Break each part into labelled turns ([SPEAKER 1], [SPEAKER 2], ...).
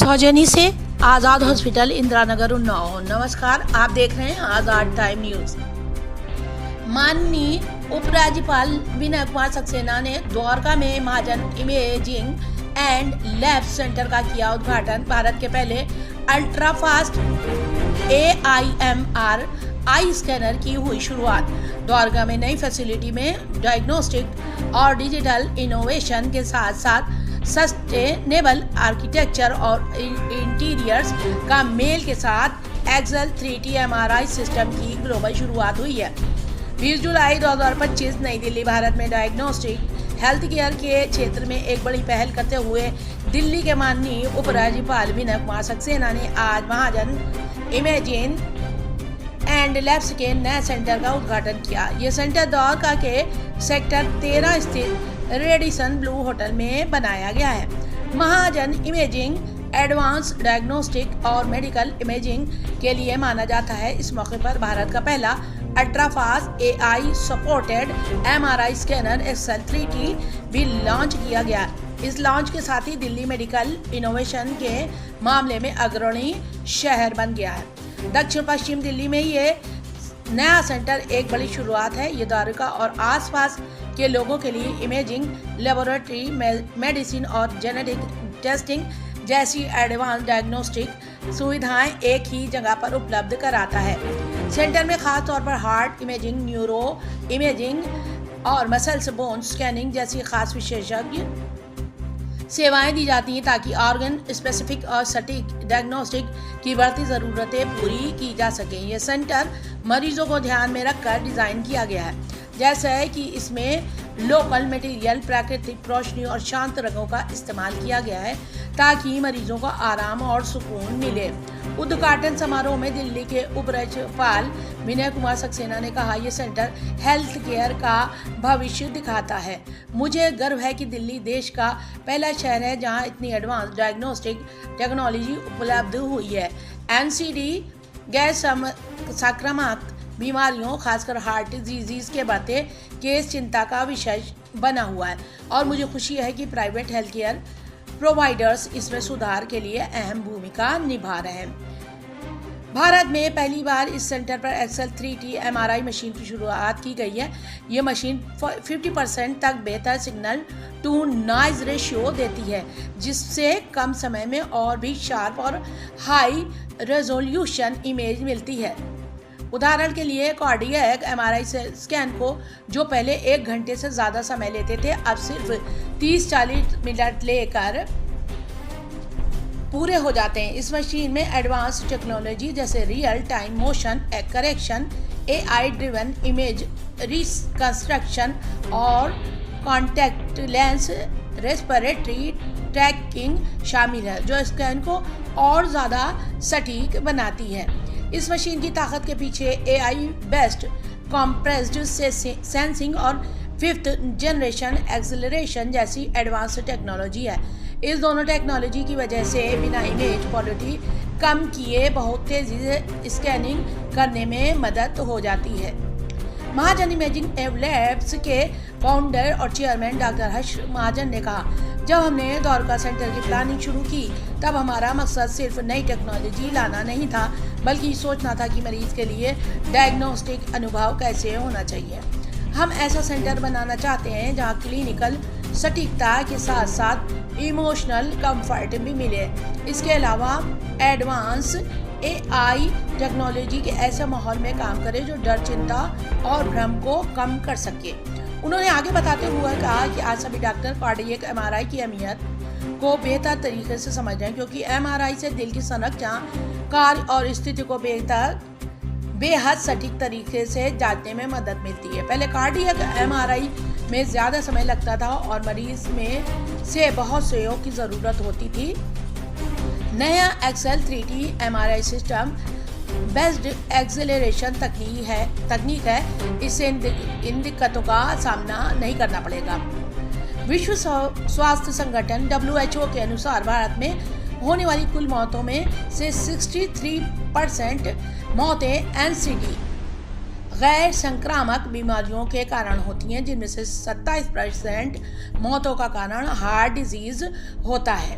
[SPEAKER 1] सौजनी से आज़ाद हॉस्पिटल इंदिरा नगर उन्नाव। नमस्कार, आप देख रहे हैं आज़ाद टाइम न्यूज़। माननीय उपराज्यपाल विनय कुमार सक्सेना ने द्वारका में महाजन इमेजिंग एंड लैब सेंटर का किया उद्घाटन। भारत के पहले अल्ट्रा फास्ट AIMR आई स्कैनर की हुई शुरुआत। द्वारका में नई फैसिलिटी में डायग्नोस्टिक और डिजिटल इनोवेशन के साथ साथ सस्टेनेबल आर्किटेक्चर और इंटीरियर्स का मेल के साथ एक्सेल 3D MRI सिस्टम की ग्लोबल शुरुआत हुई है। 20 जुलाई 2025 नई दिल्ली। भारत में डायग्नोस्टिक हेल्थ केयर के क्षेत्र में एक बड़ी पहल करते हुए दिल्ली के माननीय उपराज्यपाल विनय कुमार सक्सेना ने आज महाजन इमेजिंग एंड लैब्स के नए सेंटर का उद्घाटन किया। ये सेंटर द्वारका के सेक्टर 13 स्थित रेडिसन ब्लू होटल में बनाया गया है। महाजन इमेजिंग एडवांस डायग्नोस्टिक और मेडिकल इमेजिंग के लिए माना जाता है। इस मौके पर भारत का पहला ultrafast AI supported MRI scanner Excel 3D भी लॉन्च किया गया। इस लॉन्च के साथ ही दिल्ली मेडिकल इनोवेशन के मामले में अग्रणी शहर बन गया है। दक्षिण पश्चिम दिल्ली में ये नया सेंटर एक बड़ी शुरुआत है। ये द्वारका और आसपास के लोगों के लिए इमेजिंग, लेबोरेटरी, मेडिसिन और जेनेटिक टेस्टिंग जैसी एडवांस डायग्नोस्टिक सुविधाएं एक ही जगह पर उपलब्ध कराता है। सेंटर में खास तौर पर हार्ट इमेजिंग, न्यूरो इमेजिंग और मसल्स बोन स्कैनिंग जैसी खास विशेषज्ञ सेवाएं दी जाती हैं ताकि ऑर्गन स्पेसिफिक और सटीक डायग्नोस्टिक की बढ़ती ज़रूरतें पूरी की जा सकें। यह सेंटर मरीजों को ध्यान में रखकर डिज़ाइन किया गया है, जैसा है कि इसमें लोकल मटेरियल, प्राकृतिक रोशनी और शांत रंगों का इस्तेमाल किया गया है ताकि मरीजों को आराम और सुकून मिले। उद्घाटन समारोह में दिल्ली के उपराज्यपाल विनय कुमार सक्सेना ने कहा, यह सेंटर हेल्थ केयर का भविष्य दिखाता है। मुझे गर्व है कि दिल्ली देश का पहला शहर है जहां इतनी एडवांस डायग्नोस्टिक टेक्नोलॉजी उपलब्ध हुई है। NCD गैर संक्रामक बीमारियों, खासकर हार्ट डिजीज के बढ़ते केस चिंता का विषय बना हुआ है और मुझे खुशी है कि प्राइवेट हेल्थ केयर प्रोवाइडर्स इसमें सुधार के लिए अहम भूमिका निभा रहे हैं। भारत में पहली बार इस सेंटर पर एक्सेल 3D MRI मशीन की शुरुआत की गई है। ये मशीन 50% तक बेहतर सिग्नल टू नॉइज रेशियो देती है, जिससे कम समय में और भी शार्प और हाई रेजोल्यूशन इमेज मिलती है। उदाहरण के लिए कार्डियक MRI स्कैन को जो पहले 1 घंटे से ज़्यादा समय लेते थे, अब सिर्फ 30-40 मिनट लेकर पूरे हो जाते हैं। इस मशीन में एडवांस टेक्नोलॉजी जैसे real time motion correction, AI driven image reconstruction और कॉन्टैक्ट लेंस रेस्पिरेटरी ट्रैकिंग शामिल है, जो स्कैन को और ज़्यादा सटीक बनाती है। इस मशीन की ताकत के पीछे AI बेस्ड कॉम्प्रेस्ड सेंसिंग और 5th जनरेशन एक्सेलरेशन जैसी एडवांस टेक्नोलॉजी है। इस दोनों टेक्नोलॉजी की वजह से बिना इमेज क्वालिटी कम किए बहुत तेज़ी से स्कैनिंग करने में मदद हो जाती है। महाजन इमेजिंग एंड लैब्स के फाउंडर और चेयरमैन डॉक्टर हर्ष महाजन ने कहा, जब हमने द्वारका सेंटर की प्लानिंग शुरू की तब हमारा मकसद सिर्फ नई टेक्नोलॉजी लाना नहीं था, बल्कि सोचना था कि मरीज के लिए डायग्नोस्टिक अनुभव कैसे होना चाहिए। हम ऐसा सेंटर बनाना चाहते हैं जहां क्लिनिकल सटीकता के साथ साथ इमोशनल कंफर्ट भी मिले। इसके अलावा एडवांस AI टेक्नोलॉजी के ऐसे माहौल में काम करे जो डर, चिंता और भ्रम को कम कर सके। उन्होंने आगे बताते हुए कहा कि आज सभी डॉक्टर कार्डियक MRI की अहमियत को बेहतर तरीके से समझ रहे हैं, क्योंकि MRI से दिल की संरचना, कार्य और स्थिति को बेहद सटीक तरीके से जांचने में मदद मिलती है। पहले कार्डियक MRI में ज़्यादा समय लगता था और मरीज में से बहुत सहयोग की ज़रूरत होती थी। नया Excel 3D MRI system based acceleration तकनीक है, इससे इन दिक्कतों का सामना नहीं करना पड़ेगा। विश्व स्वास्थ्य संगठन WHO के अनुसार भारत में होने वाली कुल मौतों में से 63% मौतें NCD गैर संक्रामक बीमारियों के कारण होती हैं, जिनमें से 27% मौतों का कारण हार्ट डिजीज होता है।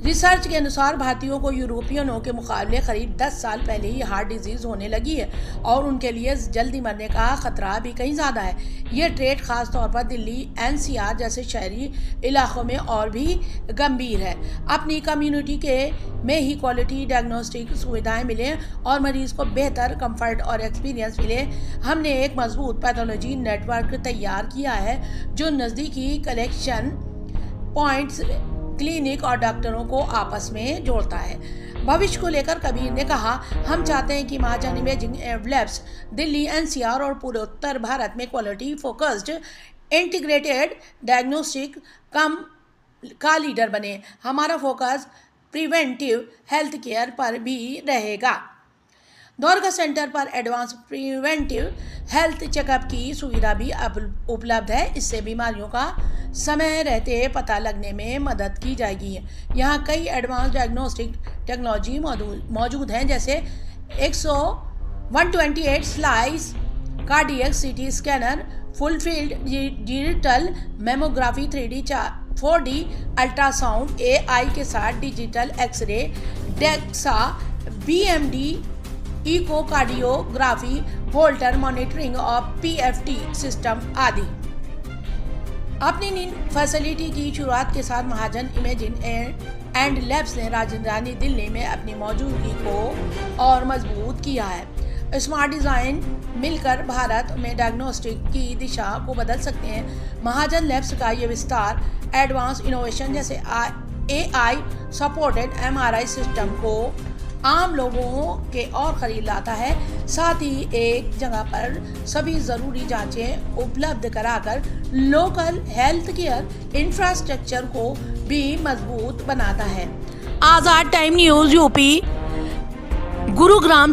[SPEAKER 1] रिसर्च के अनुसार भारतीयों को यूरोपियनों के मुकाबले करीब 10 साल पहले ही हार्ट डिजीज़ होने लगी है और उनके लिए जल्दी मरने का खतरा भी कहीं ज़्यादा है। ये ट्रेट खास तौर पर दिल्ली एनसीआर जैसे शहरी इलाकों में और भी गंभीर है। अपनी कम्युनिटी में ही क्वालिटी डायग्नोस्टिक सुविधाएं मिले और मरीज को बेहतर कंफर्ट और एक्सपीरियंस मिले, हमने एक मजबूत पैथोलॉजी नेटवर्क तैयार किया है जो नज़दीकी कलेक्शन पॉइंट्स, क्लिनिक और डॉक्टरों को आपस में जोड़ता है। भविष्य को लेकर कबीर ने कहा, हम चाहते हैं कि महाजन इमेजिंग लैब्स दिल्ली एनसीआर और पूरे उत्तर भारत में क्वालिटी फोकस्ड इंटीग्रेटेड डायग्नोस्टिक कम का लीडर बने। हमारा फोकस प्रिवेंटिव हेल्थ केयर पर भी रहेगा। द्वारका सेंटर पर एडवांस प्रिवेंटिव हेल्थ चेकअप की सुविधा भी उपलब्ध है। इससे बीमारियों का समय रहते पता लगने में मदद की जाएगी। यहाँ कई एडवांस डायग्नोस्टिक टेक्नोलॉजी मौजूद हैं, जैसे 128 slice cardiac CT scanner, full field digital mammography, 3D 4D ultrasound, AI के साथ digital X ray, DEXA, BMD echocardiography, Holter monitoring और PFT सिस्टम आदि। अपनी इन फैसिलिटी की शुरुआत के साथ महाजन इमेजिंग एंड लैब्स ने राजधानी दिल्ली में अपनी मौजूदगी को और मजबूत किया है। स्मार्ट डिज़ाइन मिलकर भारत में डायग्नोस्टिक की दिशा को बदल सकते हैं। महाजन लैब्स का ये विस्तार एडवांस इनोवेशन जैसे AI सपोर्टेड MRI सिस्टम को आम लोगों के और करीब लाता है, साथ ही एक जगह पर सभी ज़रूरी जांचें उपलब्ध कराकर लोकल हेल्थ केयर इंफ्रास्ट्रक्चर को भी मजबूत बनाता है। आज़ाद टाइम न्यूज़ यूपी गुरुग्राम।